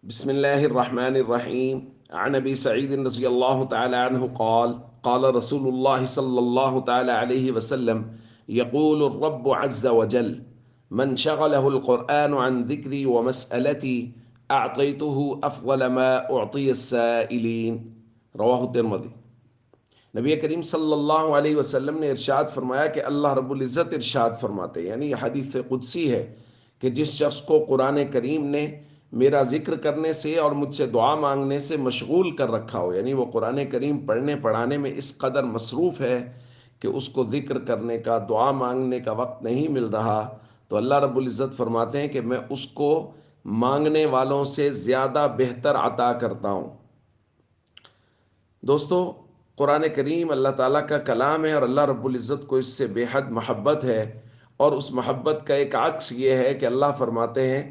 بسم الله الرحمن الرحيم. عن أبي سعيد رضي الله تعالى عنه قال قال رسول الله صلى الله تعالى عليه وسلم يقول الرب عز وجل: من شغله القرآن عن ذكري ومسألتي أعطيته أفضل ما أعطي السائلين. رواہ الترمذی۔ نبی کریم صلی اللہ علیہ وسلم نے ارشاد فرمایا کہ اللہ رب العزت ارشاد فرماتے ہیں، یعنی یہ حدیث قدسی ہے کہ جس شخص کو قرآن کریم نے میرا ذکر کرنے سے اور مجھ سے دعا مانگنے سے مشغول کر رکھا ہو، یعنی وہ قرآن کریم پڑھنے پڑھانے میں اس قدر مصروف ہے کہ اس کو ذکر کرنے کا، دعا مانگنے کا وقت نہیں مل رہا، تو اللہ رب العزت فرماتے ہیں کہ میں اس کو مانگنے والوں سے زیادہ بہتر عطا کرتا ہوں۔ دوستو، قرآن کریم اللہ تعالیٰ کا کلام ہے اور اللہ رب العزت کو اس سے بے حد محبت ہے، اور اس محبت کا ایک عکس یہ ہے کہ اللہ فرماتے ہیں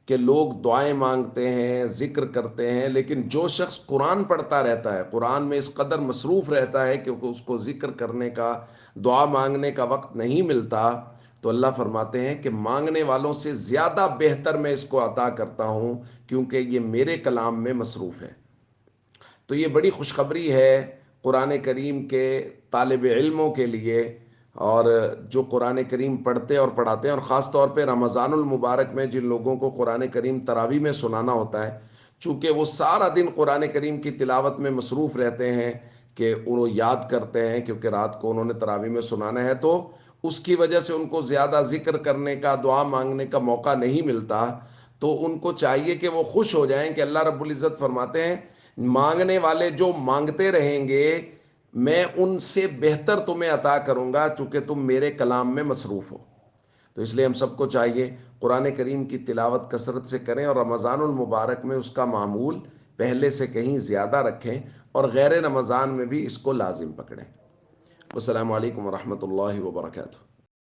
کہ لوگ دعائیں مانگتے ہیں، ذکر کرتے ہیں، لیکن جو شخص قرآن پڑھتا رہتا ہے، قرآن میں اس قدر مصروف رہتا ہے کہ اس کو ذکر کرنے کا، دعا مانگنے کا وقت نہیں ملتا، تو اللہ فرماتے ہیں کہ مانگنے والوں سے زیادہ بہتر میں اس کو عطا کرتا ہوں، کیونکہ یہ میرے کلام میں مصروف ہے۔ تو یہ بڑی خوشخبری ہے قرآن کریم کے طالب علموں کے لیے، اور جو قرآن کریم پڑھتے اور پڑھاتے ہیں، اور خاص طور پہ رمضان المبارک میں جن لوگوں کو قرآن کریم تراویح میں سنانا ہوتا ہے، چونکہ وہ سارا دن قرآن کریم کی تلاوت میں مصروف رہتے ہیں کہ انہوں یاد کرتے ہیں، کیونکہ رات کو انہوں نے تراویح میں سنانا ہے، تو اس کی وجہ سے ان کو زیادہ ذکر کرنے کا، دعا مانگنے کا موقع نہیں ملتا۔ تو ان کو چاہیے کہ وہ خوش ہو جائیں کہ اللہ رب العزت فرماتے ہیں مانگنے والے جو مانگتے رہیں گے میں ان سے بہتر تمہیں عطا کروں گا، چونکہ تم میرے کلام میں مصروف ہو۔ تو اس لیے ہم سب کو چاہیے قرآن کریم کی تلاوت کثرت سے کریں، اور رمضان المبارک میں اس کا معمول پہلے سے کہیں زیادہ رکھیں، اور غیر رمضان میں بھی اس کو لازم پکڑیں۔ السلام علیکم ورحمۃ اللہ وبرکاتہ۔